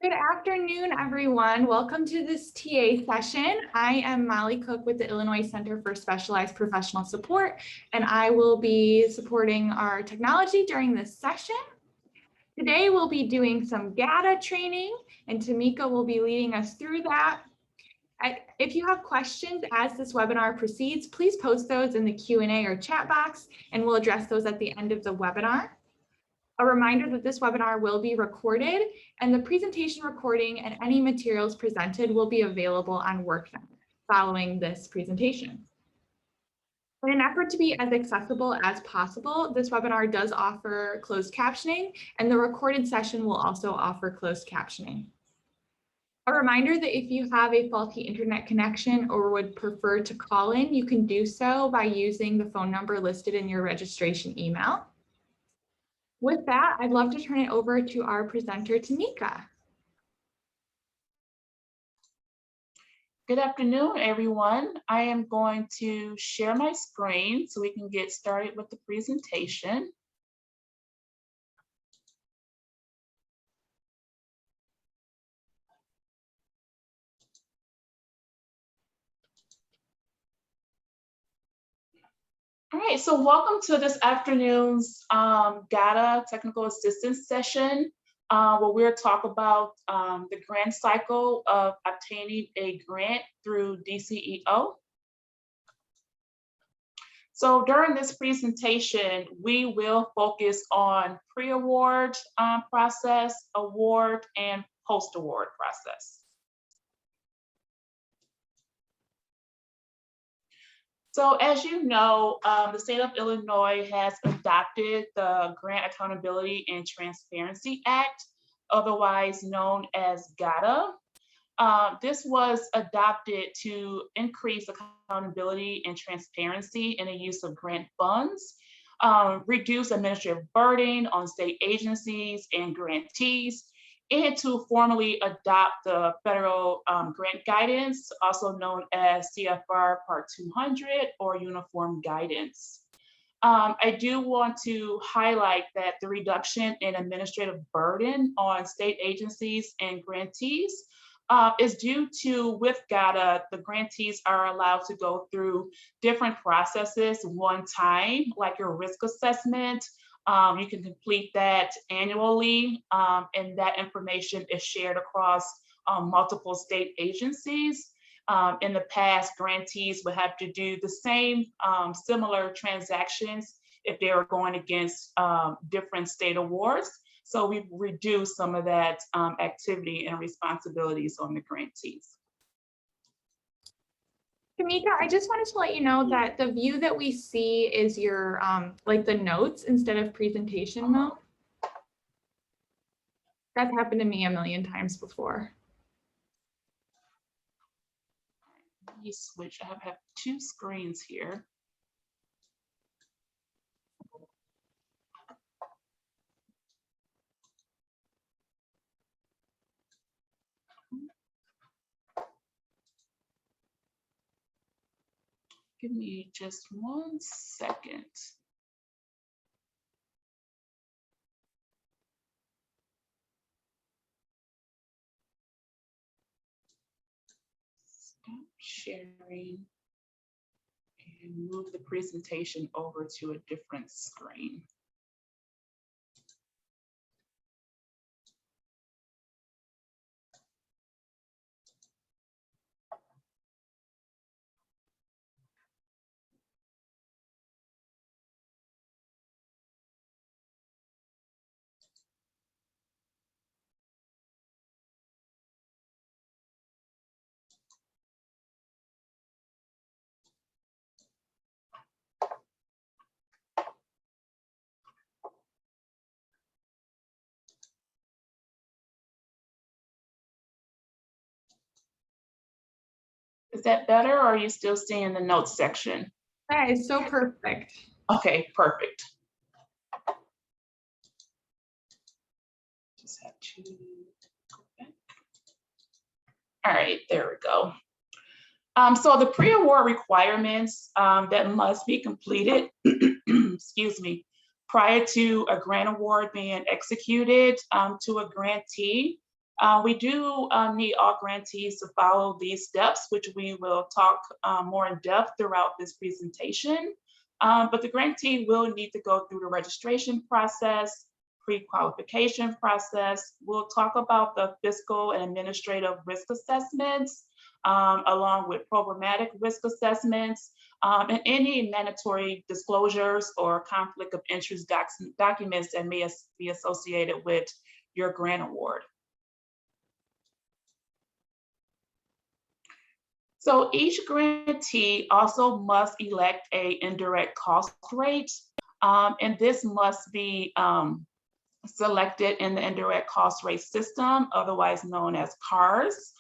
Good afternoon, everyone. Welcome to this TA session. I am Molly Cook with the Illinois Center for Specialized Professional Support, and I will be supporting our technology during this session. Today, we'll be doing some GATA training, and Tamika will be leading us through that. If you have questions as this webinar proceeds, please post those in the Q&A or chat box, and we'll address those at the end of the webinar. A reminder that this webinar will be recorded, and the presentation recording and any materials presented will be available on WorkNet following this presentation. In an effort to be as accessible as possible, this webinar does offer closed captioning, and the recorded session will also offer closed captioning. A reminder that if you have a faulty internet connection or would prefer to call in, you can do so by using the phone number listed in your registration email. With that, I'd love to turn it over to our presenter, Tamika. Good afternoon, everyone. I am going to share my screen so we can get started with the presentation. All right, so welcome to this afternoon's GATA technical assistance session, where we'll talk about the grant cycle of obtaining a grant through DCEO. So during this presentation, we will focus on pre-award process, award, and post-award process. So as you know, the state of Illinois has adopted the Grant Accountability and Transparency Act, otherwise known as GATA. This was adopted to increase accountability and transparency in the use of grant funds, reduce administrative burden on state agencies and grantees, and to formally adopt the federal grant guidance, also known as CFR Part 200 or Uniform Guidance. I do want to highlight that the reduction in administrative burden on state agencies and grantees is due to, with GATA, the grantees are allowed to go through different processes one time, like your risk assessment. You can complete that annually, and that information is shared across multiple state agencies. In the past, grantees would have to do the same similar transactions if they were going against different state awards. So we've reduced some of that activity and responsibilities on the grantees. Tamika, I just wanted to let you know that the view that we see is your like the notes instead of presentation mode. That's happened to me a million times before. Let me switch. I have two screens here. Give me just 1 second. Stop sharing and move the presentation over to a different screen. Is that better, or are you still seeing the notes section? That is so perfect. Okay, perfect. Just have to go back. All right, there we go. So the pre-award requirements that must be completed, excuse me, prior to a grant award being executed to a grantee We do need all grantees to follow these steps, which we will talk more in depth throughout this presentation. But the grantee will need to go through the registration process, pre-qualification process. We'll talk about the fiscal and administrative risk assessments, along with programmatic risk assessments, and any mandatory disclosures or conflict of interest documents that may be associated with your grant award. So each grantee also must elect a indirect cost rate, and this must be selected in the indirect cost rate system, otherwise known as CARS,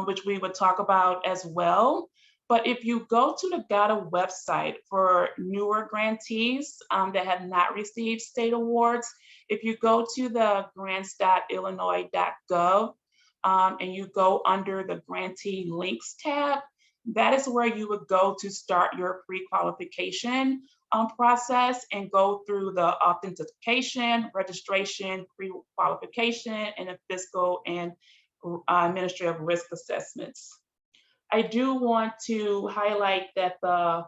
which we would talk about as well. But if you go to the GATA website for newer grantees that have not received state awards, if you go to the grants.illinois.gov and you go under the grantee links tab, that is where you would go to start your pre-qualification process and go through the authentication, registration, pre-qualification, and the fiscal and administrative risk assessments. I do want to highlight that the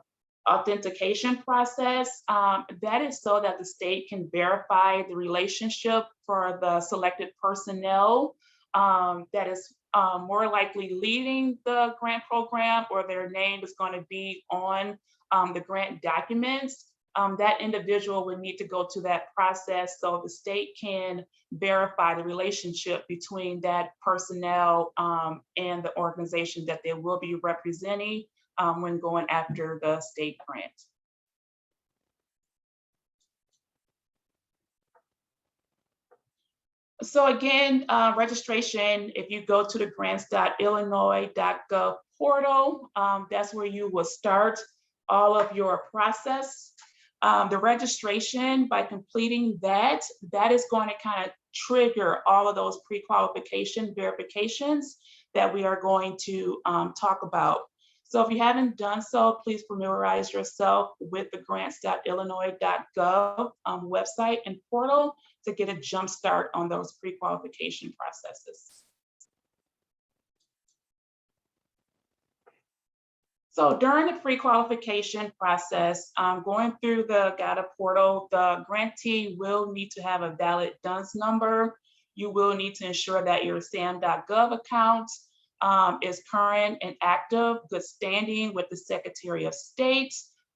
authentication process, that is so that the state can verify the relationship for the selected personnel that is more likely leading the grant program, or their name is going to be on the grant documents. That individual would need to go to that process so the state can verify the relationship between that personnel and the organization that they will be representing when going after the state grant. So again, registration, if you go to the grants.illinois.gov portal, that's where you will start all of your process. The registration, by completing that, that is going to kind of trigger all of those pre-qualification verifications that we are going to talk about. So if you haven't done so, please familiarize yourself with the grants.illinois.gov website and portal to get a jump start on those pre-qualification processes. So during the pre-qualification process, going through the GATA portal, the grantee will need to have a valid DUNS number. You will need to ensure that your SAM.gov account is current and active, good standing with the Secretary of State,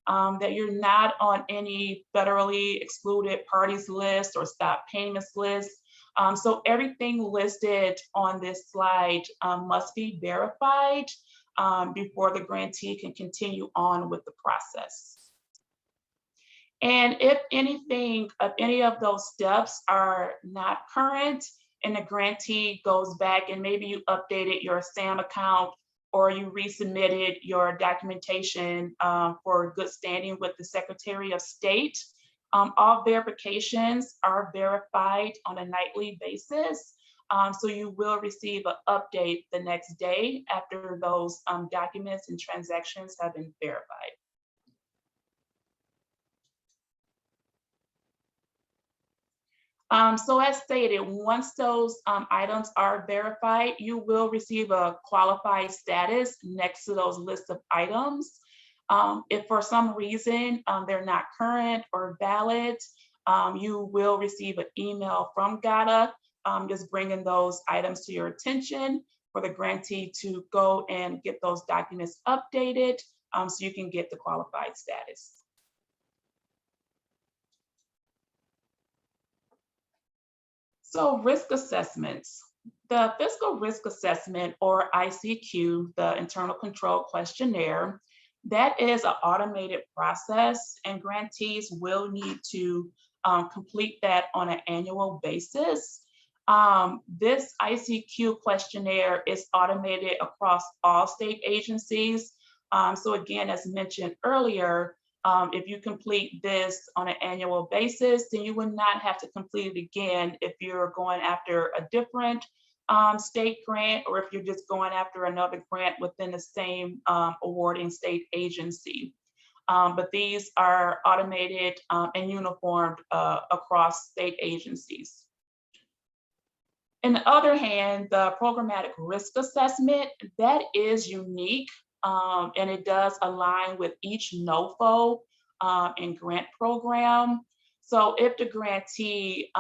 that you're not on any federally excluded parties list or stop payments list. So everything listed on this slide must be verified before the grantee can continue on with the process. And if anything, if any of those steps are not current and the grantee goes back and maybe you updated your SAM account or you resubmitted your documentation for good standing with the Secretary of State, all verifications are verified on a nightly basis. So you will receive an update the next day after those documents and transactions have been verified. So as stated, once those items are verified, you will receive a qualified status next to those lists of items. If for some reason they're not current or valid, you will receive an email from GATA just bringing those items to your attention for the grantee to go and get those documents updated so you can get the qualified status. So risk assessments. The fiscal risk assessment, or ICQ, the internal control questionnaire, that is an automated process and grantees will need to complete that on an annual basis. This ICQ questionnaire is automated across all state agencies. So again, as mentioned earlier, if you complete this on an annual basis, then you would not have to complete it again if you're going after a different state grant or if you're just going after another grant within the same awarding state agency. But these are automated and uniformed across state agencies. On the other hand, the programmatic risk assessment, that is unique, and it does align with each NOFO and grant program. So if the grantee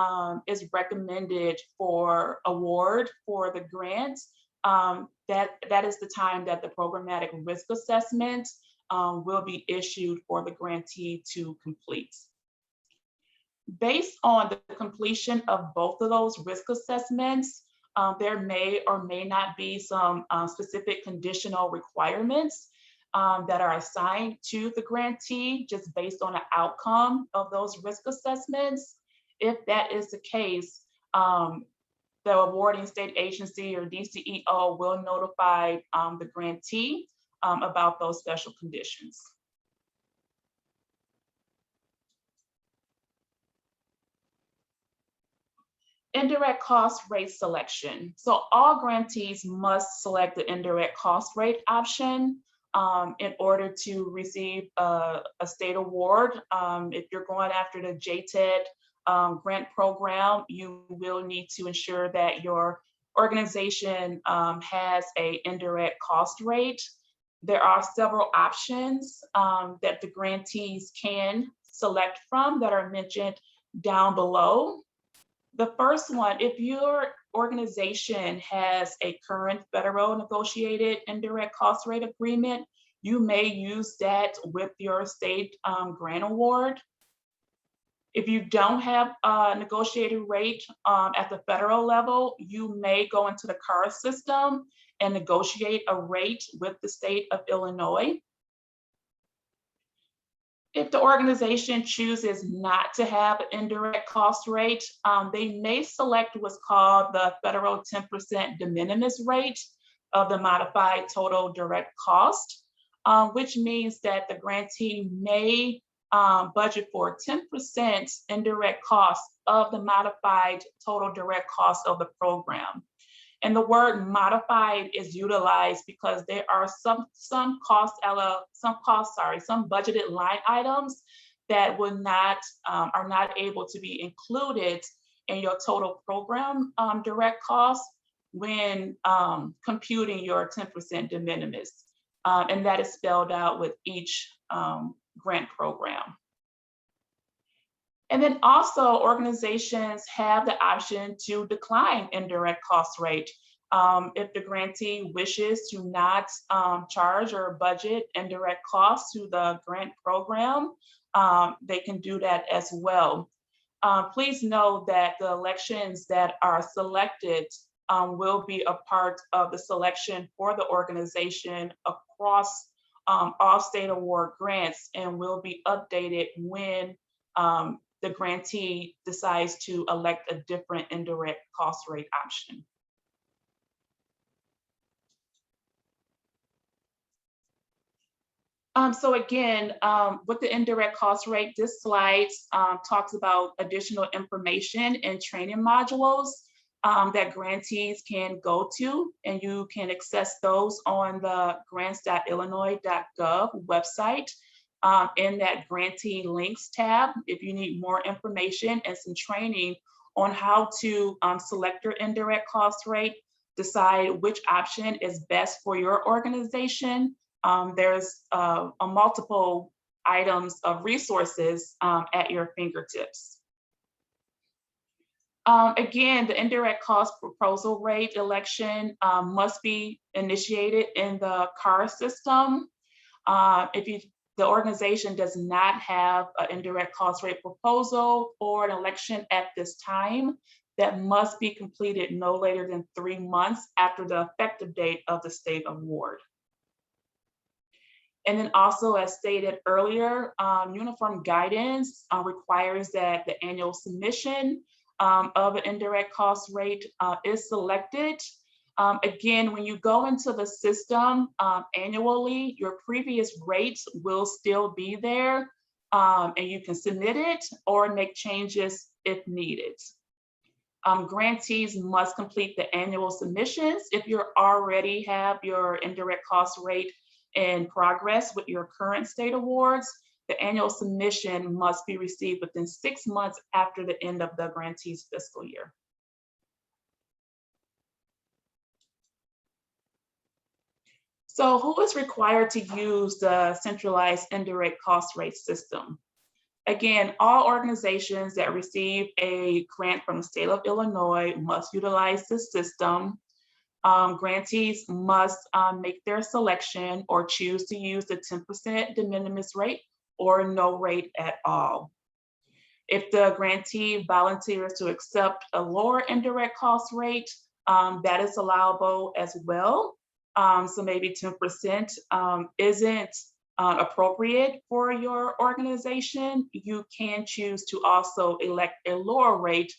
is recommended for award for the grant, that is the time that the programmatic risk assessment will be issued for the grantee to complete. Based on the completion of both of those risk assessments, there may or may not be some specific conditional requirements that are assigned to the grantee just based on the outcome of those risk assessments. If that is the case, the awarding state agency or DCEO will notify the grantee about those special conditions. Indirect cost rate selection. So all grantees must select the indirect cost rate option in order to receive a state award. If you're going after the JTED grant program, you will need to ensure that your organization has an indirect cost rate. There are several options that the grantees can select from that are mentioned down below. The first one, if your organization has a current federal negotiated indirect cost rate agreement, you may use that with your state grant award. If you don't have a negotiated rate at the federal level, you may go into the CARA system and negotiate a rate with the state of Illinois. If the organization chooses not to have an indirect cost rate, they may select what's called the federal 10% de minimis rate of the modified total direct cost, which means that the grantee may budget for 10% indirect cost of the modified total direct cost of the program. And the word modified is utilized because there are some budgeted line items that will not are not able to be included in your total program direct cost when computing your 10% de minimis, and that is spelled out with each grant program. And then also organizations have the option to decline indirect cost rate. If the grantee wishes to not charge or budget indirect costs to the grant program, they can do that as well. Please know that the elections that are selected will be a part of the selection for the organization across all state award grants and will be updated when the grantee decides to elect a different indirect cost rate option. So again, with the indirect cost rate, this slide talks about additional information and training modules that grantees can go to, and you can access those on the grants.illinois.gov website. In that grantee links tab, if you need more information and some training on how to select your indirect cost rate, decide which option is best for your organization. There's a multiple items of resources at your fingertips. Again, the indirect cost proposal rate election must be initiated in the CARA system. If the organization does not have an indirect cost rate proposal or an election at this time, that must be completed no later than 3 months after the effective date of the state award. And then also, as stated earlier, uniform guidance requires that the annual submission of an indirect cost rate is selected. Again, when you go into the system annually, your previous rates will still be there, and you can submit it or make changes if needed. Grantees must complete the annual submissions. If you already have your indirect cost rate in progress with your current state awards, the annual submission must be received within 6 months after the end of the grantee's fiscal year. So who is required to use the centralized indirect cost rate system? Again, all organizations that receive a grant from the state of Illinois must utilize this system. Grantees must make their selection or choose to use the 10% de minimis rate or no rate at all. If the grantee volunteers to accept a lower indirect cost rate, that is allowable as well. So maybe 10% isn't appropriate for your organization. You can choose to also elect a lower rate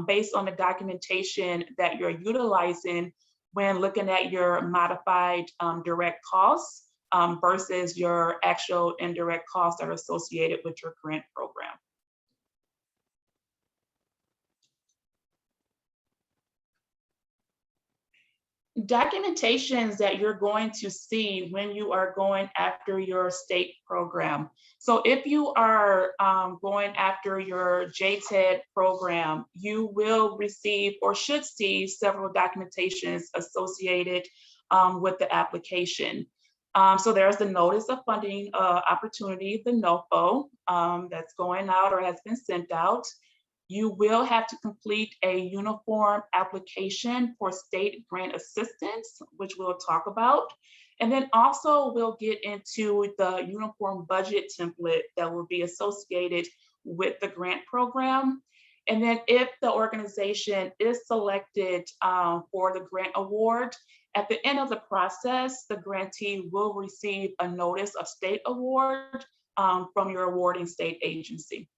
based on the documentation that you're utilizing when looking at your modified direct costs versus your actual indirect costs that are associated with your grant program. Documentations that you're going to see when you are going after your state program. So if you are going after your JTED program, you will receive or should see several documentations associated with the application. So there's the Notice of Funding Opportunity, the NOFO, that's going out or has been sent out. You will have to complete a uniform application for state grant assistance, which we'll talk about. And then also we'll get into the uniform budget template that will be associated with the grant program. And then if the organization is selected for the grant award, at the end of the process, the grantee will receive a notice of state award from your awarding state agency.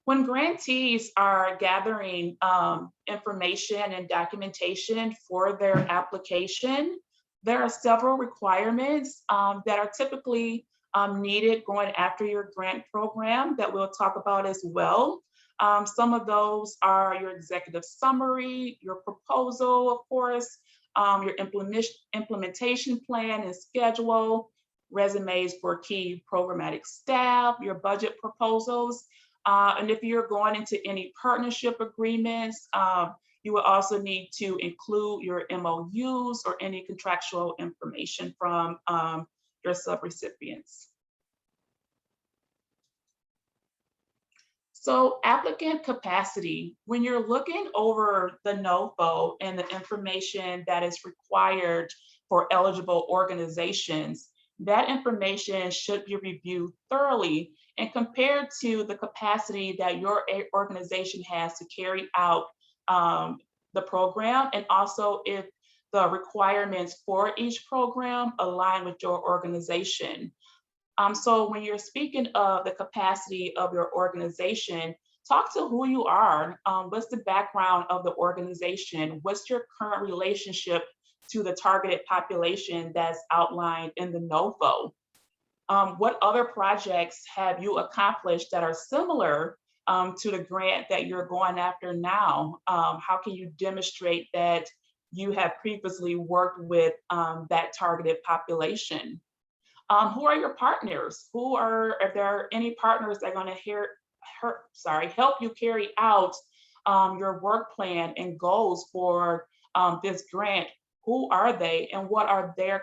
When grantees are gathering information and documentation for their application, there are several requirements that are typically needed going after your grant program that we'll talk about as well. Some of those are your executive summary, your proposal, of course, your implementation plan and schedule, resumes for key programmatic staff, your budget proposals. And if you're going into any partnership agreements, you will also need to include your MOUs or any contractual information from your subrecipients. So applicant capacity, when you're looking over the NOFO and the information that is required for eligible organizations, that information should be reviewed thoroughly and compared to the capacity that your organization has to carry out the program, and also if the requirements for each program align with your organization. So when you're speaking of the capacity of your organization, talk to who you are. What's the background of the organization? What's your current relationship to the targeted population that's outlined in the NOFO? What other projects have you accomplished that are similar to the grant that you're going after now? How can you demonstrate that you have previously worked with that targeted population? Who are your partners? If there are any partners that are going to help you carry out your work plan and goals for this grant? Who are they and what are their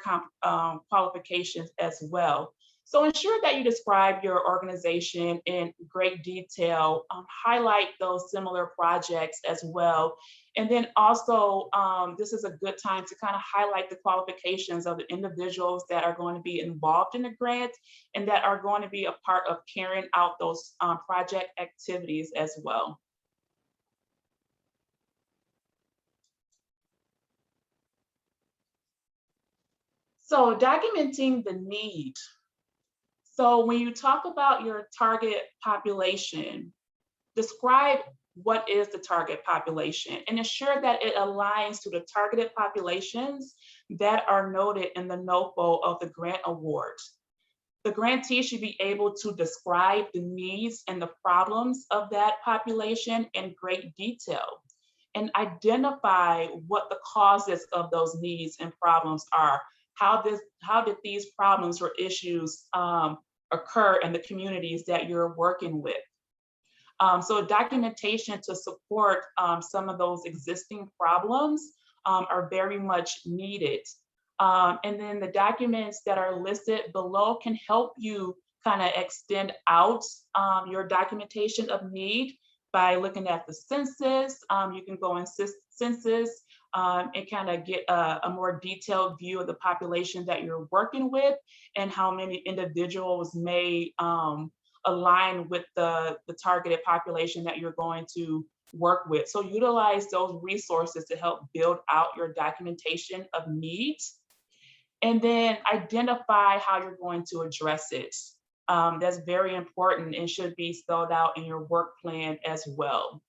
qualifications as well? So ensure that you describe your organization in great detail, highlight those similar projects as well. And then also, this is a good time to kind of highlight the qualifications of the individuals that are going to be involved in the grant and that are going to be a part of carrying out those project activities as well. So documenting the need. So when you talk about your target population, describe what is the target population and ensure that it aligns to the targeted populations that are noted in the NOFO of the grant award. The grantee should be able to describe the needs and the problems of that population in great detail and identify what the causes of those needs and problems are. How did these problems or issues occur in the communities that you're working with? So documentation to support some of those existing problems are very much needed. And then the documents that are listed below can help you kind of extend out your documentation of need by looking at the census. You can go in census and kind of get a more detailed view of the population that you're working with and how many individuals may align with the targeted population that you're going to work with. So utilize those resources to help build out your documentation of needs, and then identify how you're going to address it. That's very important and should be spelled out in your work plan as well.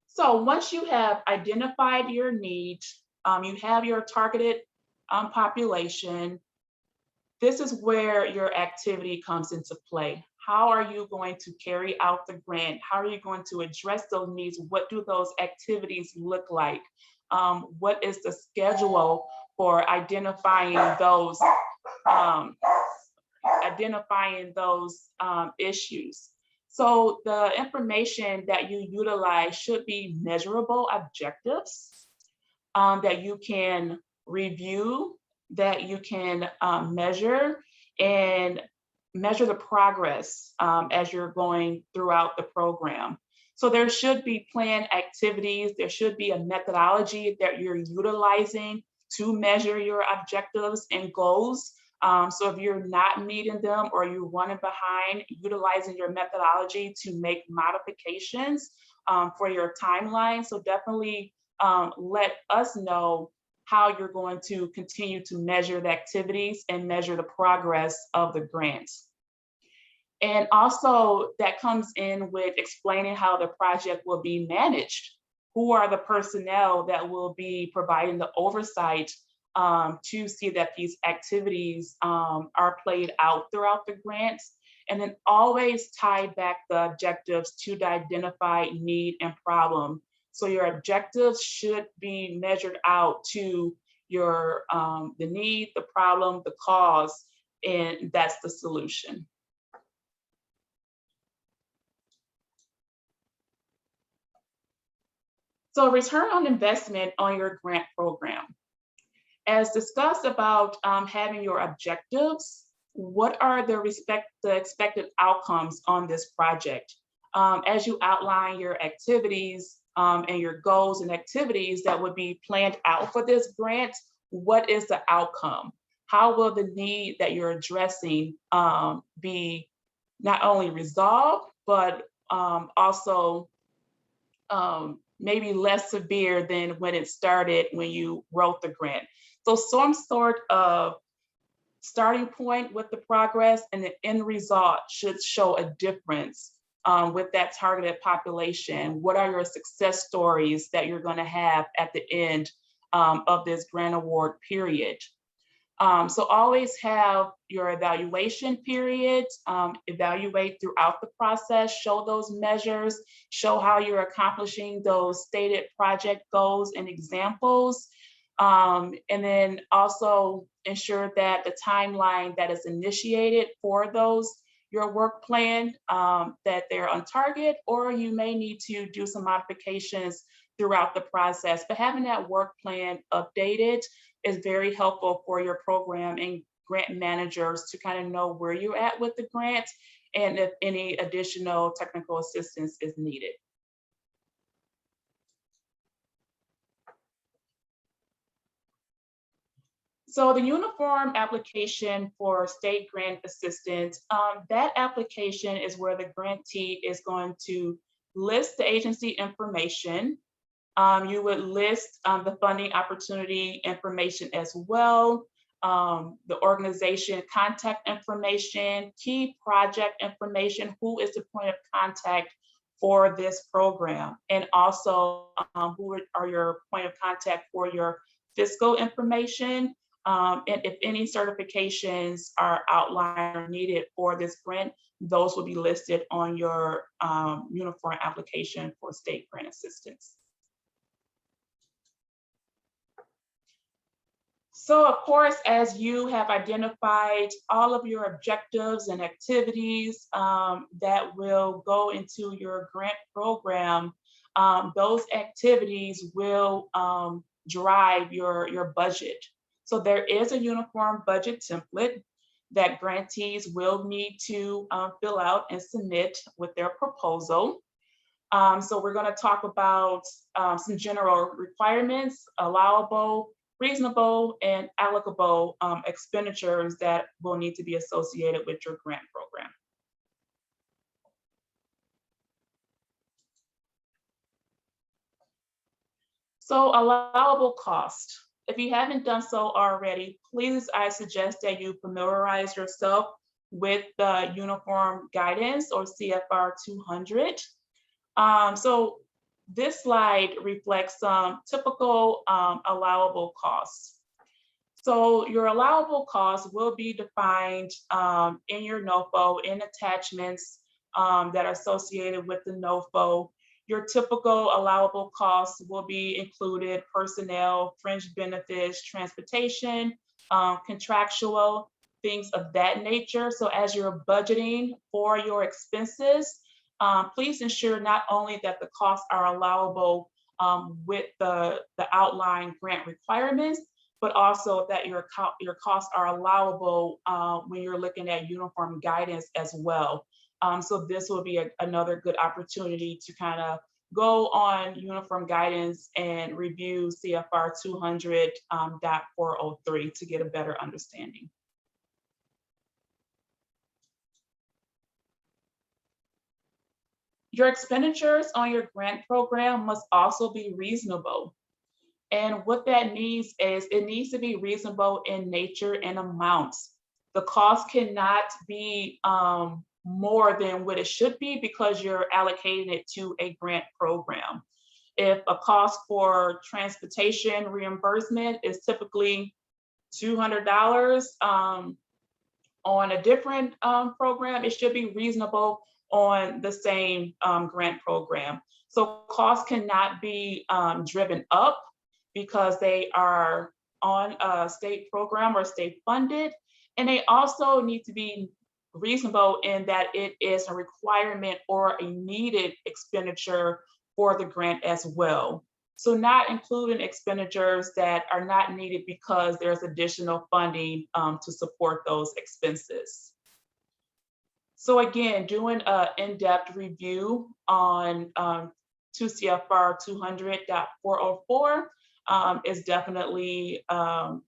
So once you have identified your needs, you have your targeted population, this is where your activity comes into play. How are you going to carry out the grant? How are you going to address those needs? What do those activities look like? What is the schedule for identifying those issues? So the information that you utilize should be measurable objectives that you can review, that you can measure, and measure the progress as you're going throughout the program. So there should be planned activities, there should be a methodology that you're utilizing to measure your objectives and goals. So if you're not meeting them or you're running behind, utilizing your methodology to make modifications for your timeline. So definitely let us know how you're going to continue to measure the activities and measure the progress of the grants. And also that comes in with explaining how the project will be managed. Who are the personnel that will be providing the oversight to see that these activities are played out throughout the grants? And then always tie back the objectives to the identified need and problem. So your objectives should be measured out to your the need, the problem, the cause, and that's the solution. So return on investment on your grant program. As discussed about having your objectives, what are the expected outcomes on this project? As you outline your activities and your goals and activities that would be planned out for this grant, what is the outcome? How will the need that you're addressing be not only resolved, but also maybe less severe than when it started when you wrote the grant? So some sort of starting point with the progress and the end result should show a difference with that targeted population. What are your success stories that you're going to have at the end of this grant award period? So always have your evaluation period, evaluate throughout the process, show those measures, show how you're accomplishing those stated project goals and examples. And then also ensure that the timeline that is initiated for those, your work plan, that they're on target, or you may need to do some modifications throughout the process. But having that work plan updated is very helpful for your program and grant managers to kind of know where you're at with the grant and if any additional technical assistance is needed. So the uniform application for state grant assistance, that application is where the grantee is going to list the agency information. You would list the funding opportunity information as well, the organization contact information, key project information, who is the point of contact for this program, and also who are your point of contact for your fiscal information. And if any certifications are outlined or needed for this grant, those will be listed on your uniform application for state grant assistance. So of course, as you have identified all of your objectives and activities that will go into your grant program, those activities will drive your budget. So there is a uniform budget template that grantees will need to fill out and submit with their proposal. So we're going to talk about some general requirements, allowable, reasonable, and allocable expenditures that will need to be associated with your grant program. So allowable cost. If you haven't done so already, please, I suggest that you familiarize yourself with the Uniform Guidance or CFR 200. So this slide reflects some typical allowable costs. So your allowable costs will be defined in your NOFO in attachments that are associated with the NOFO. Your typical allowable costs will be included personnel, fringe benefits, transportation, contractual, things of that nature. So as you're budgeting for your expenses, please ensure not only that the costs are allowable with the outlined grant requirements, but also that your costs are allowable when you're looking at uniform guidance as well. So this will be another good opportunity to kind of go on uniform guidance and review CFR 200.403 to get a better understanding. Your expenditures on your grant program must also be reasonable. And what that means is it needs to be reasonable in nature and amounts. The cost cannot be more than what it should be because you're allocating it to a grant program. If a cost for transportation reimbursement is typically $200 on a different program, it should be reasonable on the same grant program. So costs cannot be driven up because they are on a state program or state funded. And they also need to be reasonable in that it is a requirement or a needed expenditure for the grant as well. So not including expenditures that are not needed because there's additional funding to support those expenses. So again, doing an in-depth review on 2 CFR 200.404 is definitely an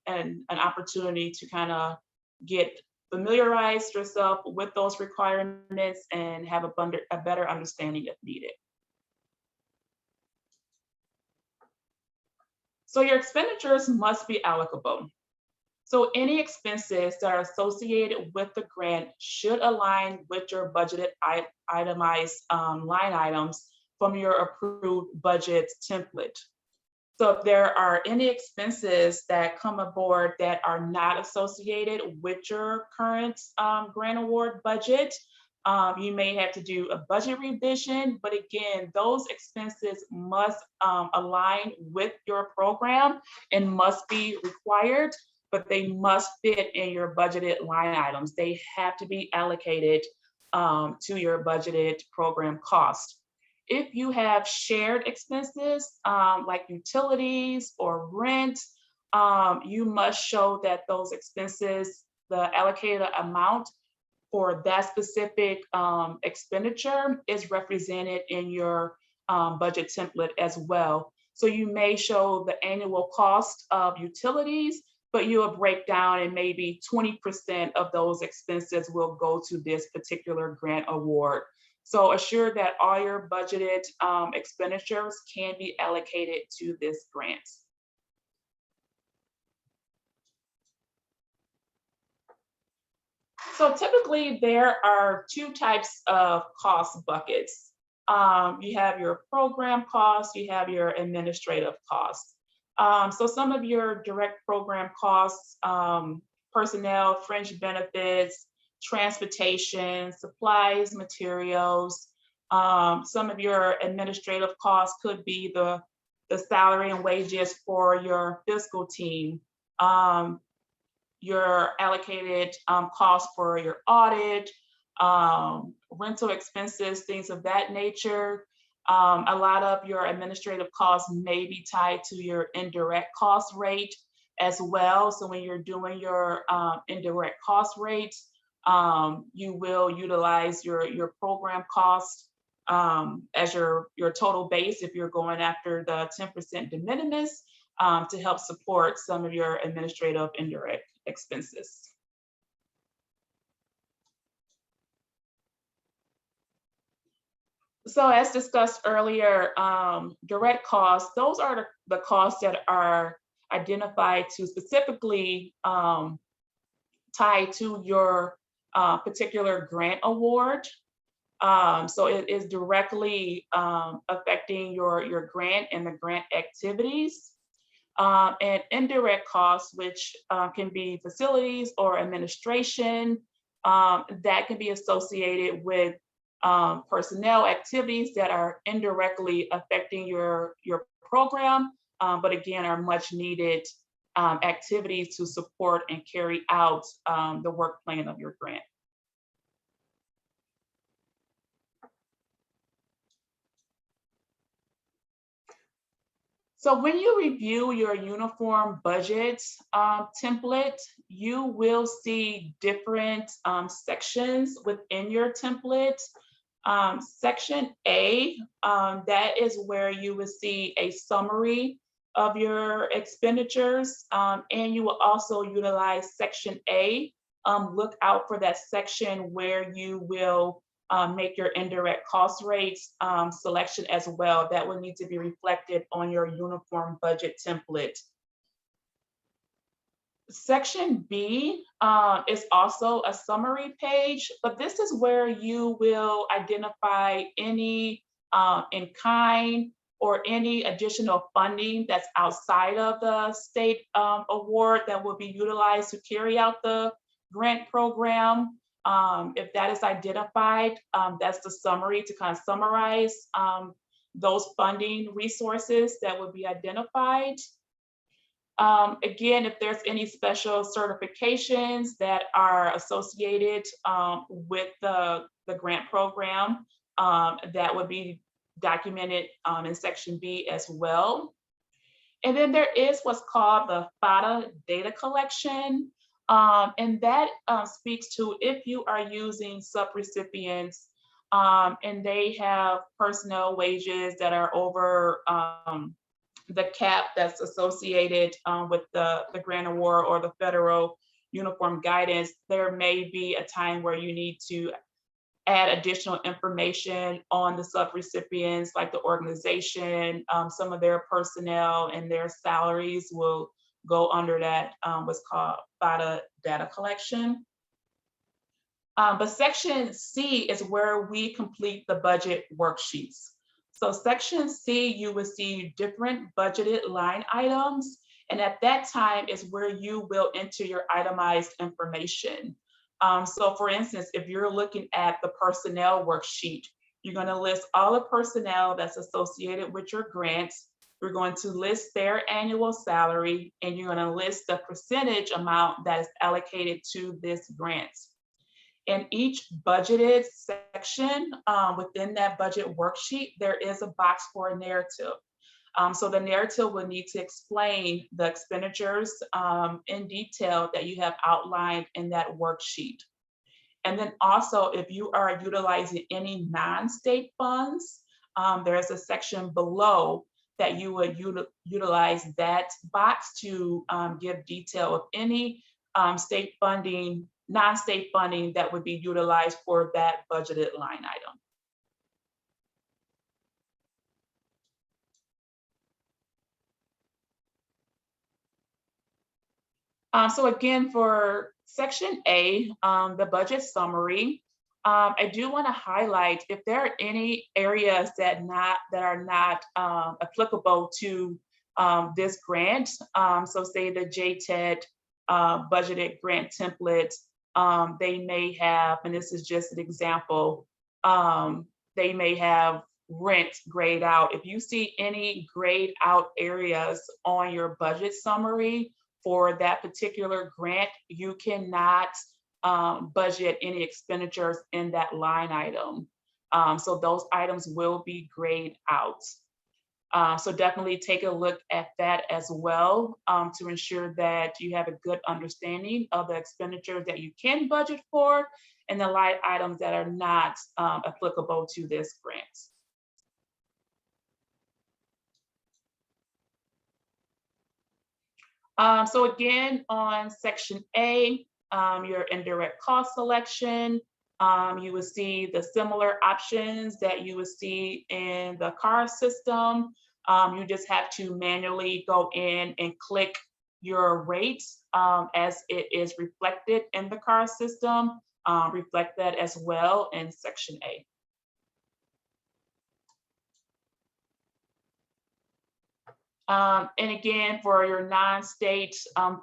opportunity to kind of get familiarized yourself with those requirements and have a better understanding if needed. So your expenditures must be allocable. So any expenses that are associated with the grant should align with your budgeted itemized line items from your approved budget template. So if there are any expenses that come aboard that are not associated with your current grant award budget, you may have to do a budget revision, but again, those expenses must align with your program and must be required, but they must fit in your budgeted line items. They have to be allocated to your budgeted program cost. If you have shared expenses like utilities or rent, you must show that those expenses, the allocated amount for that specific expenditure is represented in your budget template as well. So you may show the annual cost of utilities, but you'll break down and maybe 20% of those expenses will go to this particular grant award. So assure that all your budgeted expenditures can be allocated to this grant. So typically there are 2 types of cost buckets. You have your program costs, you have your administrative costs. So some of your direct program costs, personnel, fringe benefits, transportation, supplies, materials. Some of your administrative costs could be the salary and wages for your fiscal team, your allocated cost for your audit, rental expenses, things of that nature. A lot of your administrative costs may be tied to your indirect cost rate as well. So when you're doing your indirect cost rates, you will utilize your program cost as your total base if you're going after the 10% de minimis to help support some of your administrative indirect expenses. So as discussed earlier, direct costs, those are the costs that are identified to specifically tied to your particular grant award. So it is directly affecting your grant and the grant activities. And indirect costs, which can be facilities or administration, that can be associated with personnel activities that are indirectly affecting your program, but again, are much needed activities to support and carry out the work plan of your grant. So when you review your uniform budget template, you will see different sections within your template. Section A, that is where you will see a summary of your expenditures, and you will also utilize Section A. Look out for that section where you will make your indirect cost rates selection as well. That will need to be reflected on your uniform budget template. Section B is also a summary page, but this is where you will identify any in-kind or any additional funding that's outside of the state award that will be utilized to carry out the grant program. If that is identified, that's the summary to kind of summarize those funding resources that would be identified. Again, if there's any special certifications that are associated with the grant program, that would be documented in Section B as well. And then there is what's called the GATA data collection. And that speaks to if you are using subrecipients and they have personnel wages that are over the cap that's associated with the grant award or the federal uniform guidance, there may be a time where you need to add additional information on the subrecipients, like the organization, some of their personnel and their salaries will go under that what's called GATA data collection. But Section C is where we complete the budget worksheets. So Section C, you will see different budgeted line items. And at that time is where you will enter your itemized information. So for instance, if you're looking at the personnel worksheet, you're going to list all the personnel that's associated with your grants. You're going to list their annual salary, and you're going to list the percentage amount that is allocated to this grant. In each budgeted section within that budget worksheet, there is a box for a narrative. So the narrative will need to explain the expenditures in detail that you have outlined in that worksheet. And then also, if you are utilizing any non-state funds, there's a section below that you would utilize that box to give detail of any state funding, non-state funding that would be utilized for that budgeted line item. So again, for Section A, the budget summary, I do want to highlight if there are any areas that are not applicable to this grant. So say the JTED budgeted grant template, they may have, and this is just an example, they may have rent grayed out. If you see any grayed out areas on your budget summary for that particular grant, you cannot budget any expenditures in that line item. So those items will be grayed out. So definitely take a look at that as well to ensure that you have a good understanding of the expenditures that you can budget for and the line items that are not applicable to this grant. So again, on section A, your indirect cost selection, you will see the similar options that you would see in the CAR system. You just have to manually go in and click your rates as it is reflected in the CAR system. Reflect that as well in section A. And again, for your non-state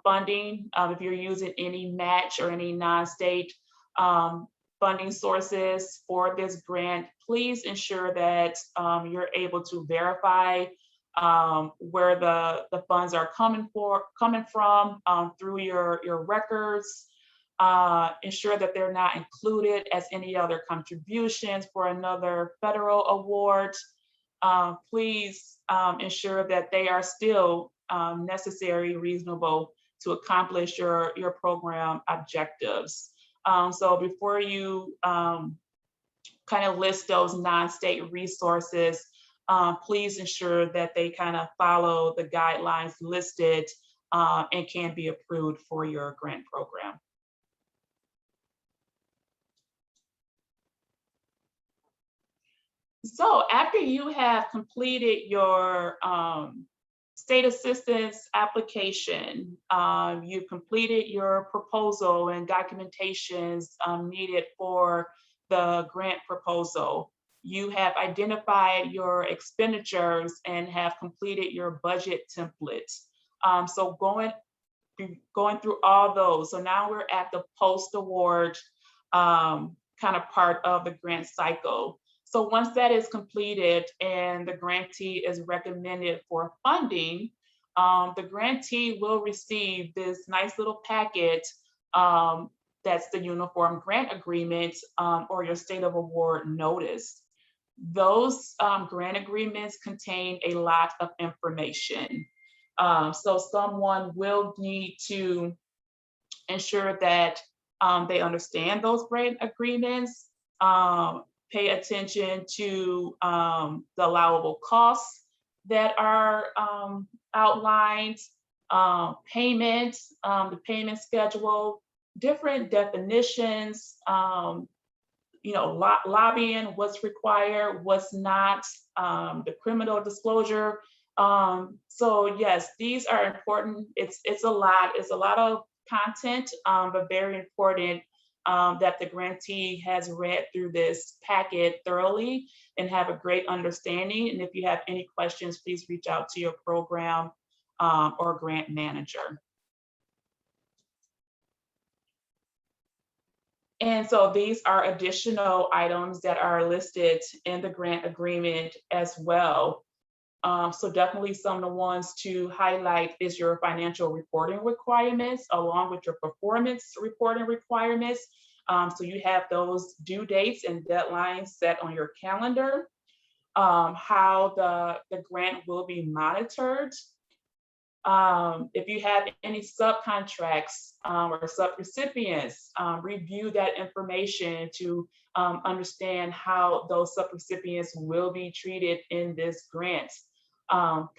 funding, if you're using any match or any non-state funding sources for this grant, please ensure that you're able to verify where the funds are coming from through your records. Ensure that they're not included as any other contributions for another federal award. Please ensure that they are still necessary, reasonable to accomplish your program objectives. So before you kind of list those non-state resources, please ensure that they kind of follow the guidelines listed and can be approved for your grant program. So after you have completed your state assistance application, you've completed your proposal and documentations needed for the grant proposal. You have identified your expenditures and have completed your budget template. So going through all those. So now we're at the post-award kind of part of the grant cycle. So once that is completed and the grantee is recommended for funding, the grantee will receive this nice little packet that's the Uniform Grant Agreement or your State of Award Notice. Those grant agreements contain a lot of information. So someone will need to ensure that they understand those grant agreements, pay attention to the allowable costs that are outlined, payments, the payment schedule, different definitions, lobbying, what's required, what's not, the criminal disclosure. So yes, these are important. It's a lot of content, but very important that the grantee has read through this packet thoroughly and have a great understanding. And if you have any questions, please reach out to your program or grant manager. And so these are additional items that are listed in the grant agreement as well. So definitely some of the ones to highlight is your financial reporting requirements along with your performance reporting requirements. So you have those due dates and deadlines set on your calendar, how the grant will be monitored. If you have any subcontracts or subrecipients, review that information to understand how those subrecipients will be treated in this grant.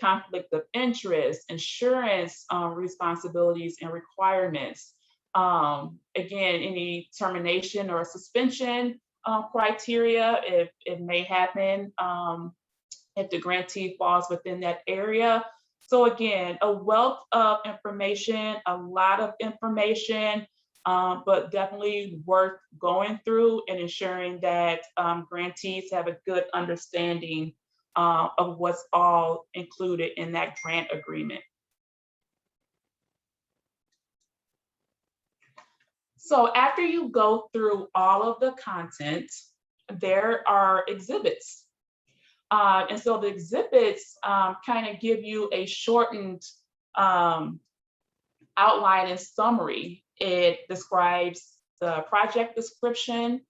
Conflict of interest, insurance responsibilities and requirements. Again, any termination or suspension criteria, if it may happen, if the grantee falls within that area. So again, a wealth of information, a lot of information, but definitely worth going through and ensuring that grantees have a good understanding of what's all included in that grant agreement. So after you go through all of the content, there are exhibits. And so the exhibits kind of give you a shortened outline and summary. It describes the project description.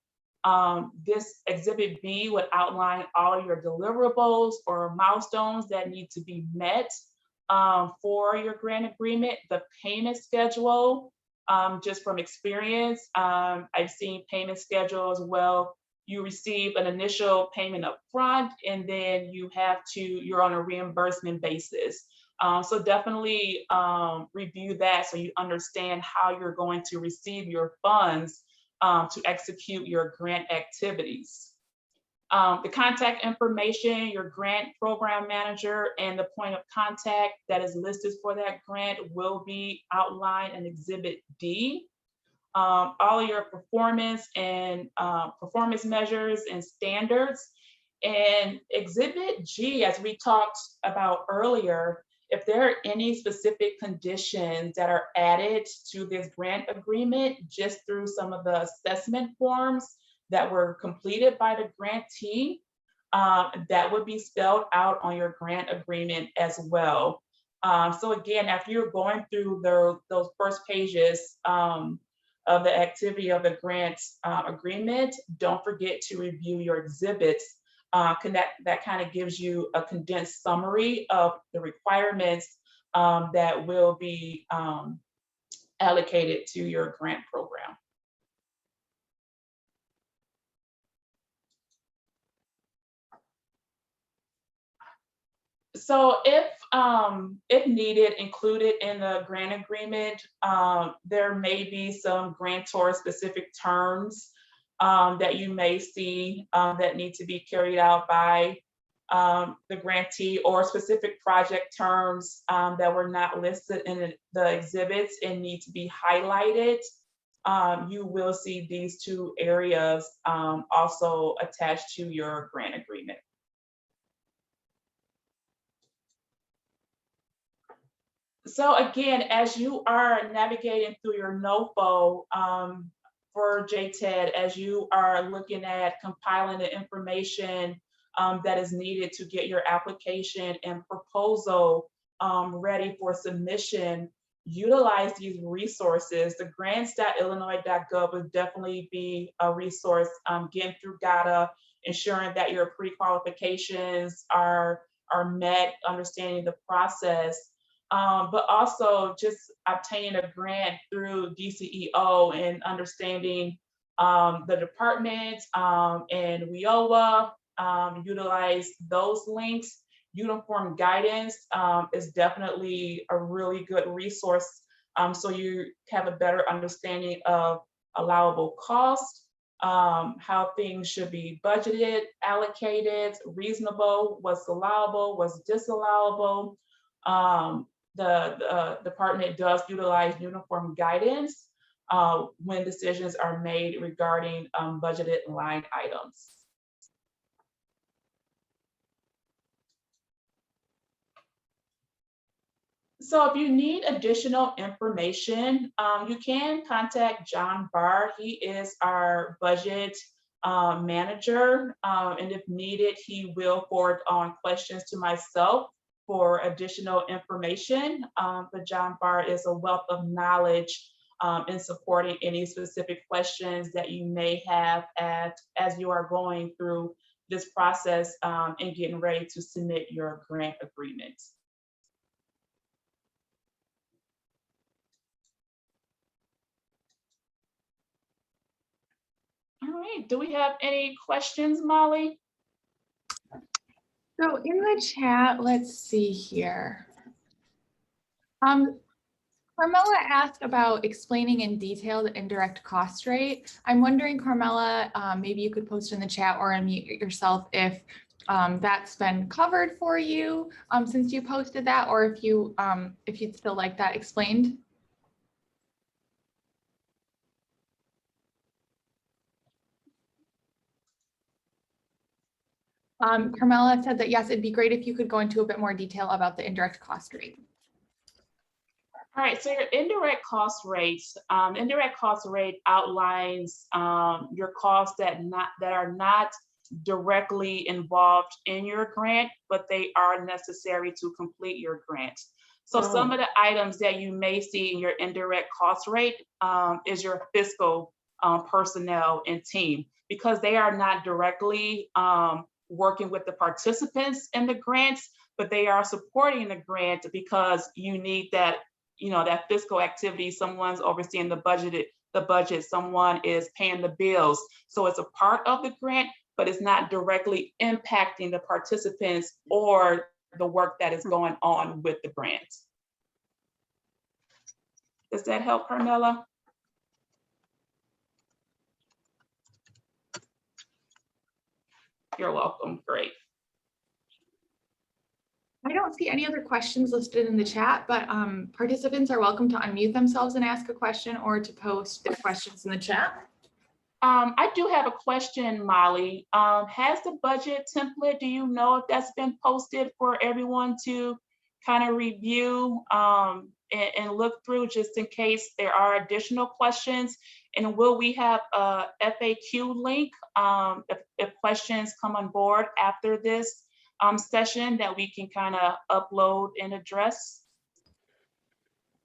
This Exhibit B would outline all of your deliverables or milestones that need to be met for your grant agreement, the payment schedule. Just from experience, I've seen payment schedule as well. You receive an initial payment up front, and then you're on a reimbursement basis. So definitely review that so you understand how you're going to receive your funds to execute your grant activities. The contact information, your grant program manager, and the point of contact that is listed for that grant will be outlined in Exhibit D. All of your performance and performance measures and standards. And Exhibit G, as we talked about earlier, if there are any specific conditions that are added to this grant agreement just through some of the assessment forms that were completed by the grantee, that would be spelled out on your grant agreement as well. So again, after you're going through those first pages of the activity of the grant agreement, don't forget to review your exhibits. That kind of gives you a condensed summary of the requirements that will be allocated to your grant program. So if needed, included in the grant agreement, there may be some grantor specific terms that you may see that need to be carried out by the grantee, or specific project terms that were not listed in the exhibits and need to be highlighted. You will see these two areas also attached to your grant agreement. So again, as you are navigating through your NOFO for JTED, as you are looking at compiling the information that is needed to get your application and proposal ready for submission, utilize these resources. The grants.illinois.gov would definitely be a resource, getting through GATA, ensuring that your pre-qualifications are met, understanding the process. But also just obtaining a grant through DCEO and understanding the department and WIOA, utilize those links. Uniform guidance is definitely a really good resource, so you have a better understanding of allowable cost, how things should be budgeted, allocated, reasonable, what's allowable, what's disallowable. The department does utilize uniform guidance when decisions are made regarding budgeted line items. So if you need additional information, you can contact John Barr. He is our budget manager, and if needed, he will forward on questions to myself for additional information. But John Barr is a wealth of knowledge in supporting any specific questions that you may have as you are going through this process and getting ready to submit your grant agreement. All right, do we have any questions, Molly? So in the chat, let's see here. Carmela asked about explaining in detail the indirect cost rate. I'm wondering, Carmela, maybe you could post in the chat or unmute yourself if that's been covered for you since you posted that, or if you'd still like that explained. Carmela said that yes, it'd be great if you could go into a bit more detail about the indirect cost rate. All right, so your indirect cost rate outlines your costs that are not directly involved in your grant, but they are necessary to complete your grant. So some of the items that you may see in your indirect cost rate is your fiscal personnel and team, because they are not directly working with the participants in the grants, but they are supporting the grant because you need that, that fiscal activity. Someone's overseeing the budget, someone is paying the bills. So it's a part of the grant, but it's not directly impacting the participants or the work that is going on with the grant. Does that help, Carmela? You're welcome. Great. I don't see any other questions listed in the chat, but participants are welcome to unmute themselves and ask a question or to post their questions in the chat. I do have a question, Molly. Has the budget template, do you know if that's been posted for everyone to kind of review and look through, just in case there are additional questions? And will we have a FAQ link if questions come on board after this session that we can kind of upload and address?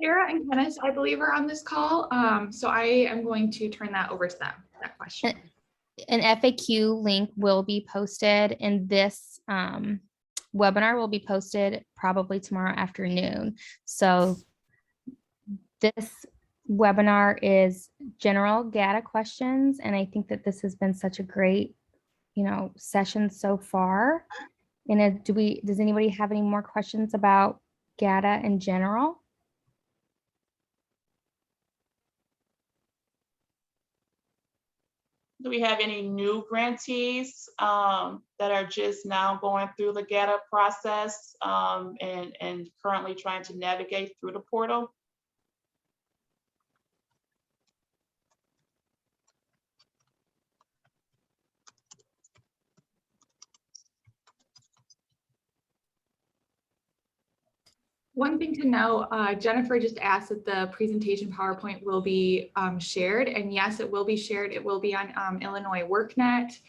Sarah and Kenneth, I believe, are on this call. So I am going to turn that over to them, that question. An FAQ link will be posted, and this webinar will be posted probably tomorrow afternoon. So this webinar is general GATA questions, and I think that this has been such a great, session so far. And does anybody have any more questions about GATA in general? Do we have any new grantees that are just now going through the GATA process and currently trying to navigate through the portal? One thing to know, Jennifer just asked that the presentation PowerPoint will be shared, and yes, it will be shared. It will be on Illinois WorkNet,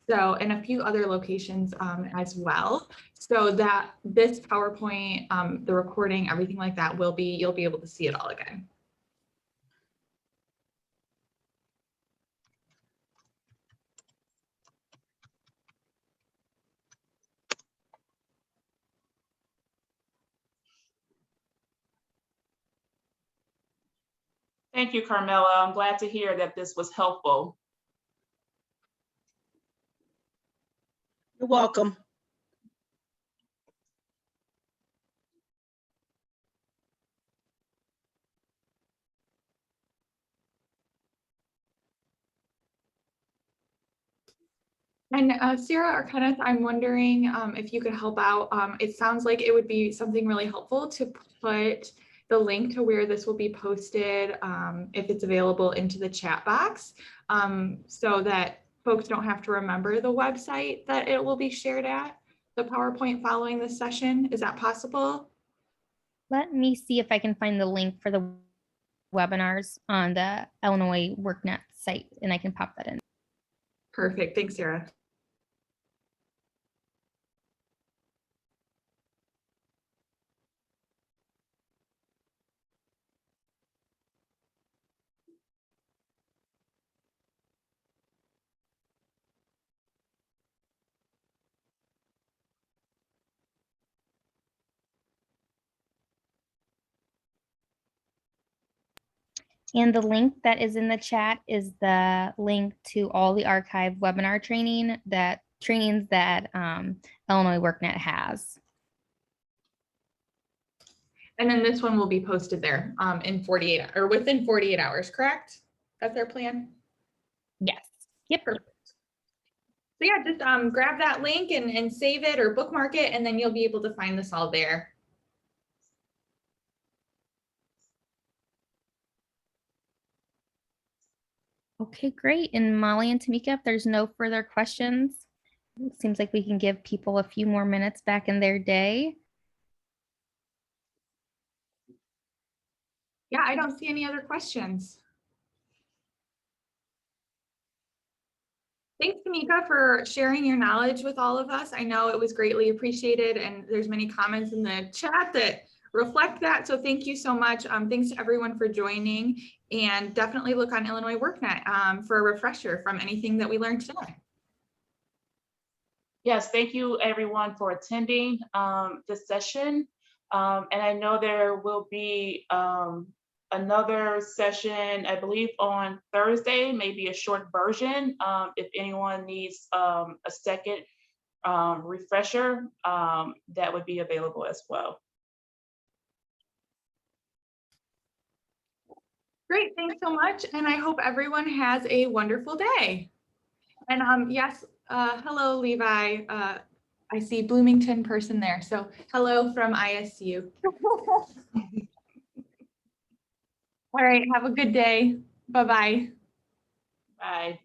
so and a few other locations as well. So that this PowerPoint, the recording, everything like that will be, you'll be able to see it all again. Thank you, Carmela. I'm glad to hear that this was helpful. You're welcome. And Sarah or Kenneth, I'm wondering if you could help out. It sounds like it would be something really helpful to put the link to where this will be posted, if it's available, into the chat box, so that folks don't have to remember the website that it will be shared at, the PowerPoint following this session. Is that possible? Let me see if I can find the link for the webinars on the Illinois WorkNet site, and I can pop that in. Perfect. Thanks, Sarah. And the link that is in the chat is the link to all the archive webinar trainings that Illinois WorkNet has. And then this one will be posted there in 48 or within 48 hours, correct? That's their plan? Yes. Yep. Perfect. So yeah, just grab that link and save it or bookmark it, and then you'll be able to find this all there. Okay, great. And Molly and Tamika, if there's no further questions, it seems like we can give people a few more minutes back in their day. Yeah, I don't see any other questions. Thanks, Tamika, for sharing your knowledge with all of us. I know it was greatly appreciated, and there's many comments in the chat that reflect that. So thank you so much. Thanks to everyone for joining, and definitely look on Illinois WorkNet for a refresher from anything that we learned today. Yes, thank you everyone for attending this session. And I know there will be another session, I believe on Thursday, maybe a short version. If anyone needs a second refresher, that would be available as well. Great, thanks so much. And I hope everyone has a wonderful day. And yes, hello, Levi. I see Bloomington person there. So hello from ISU. All right, have a good day. Bye-bye. Bye.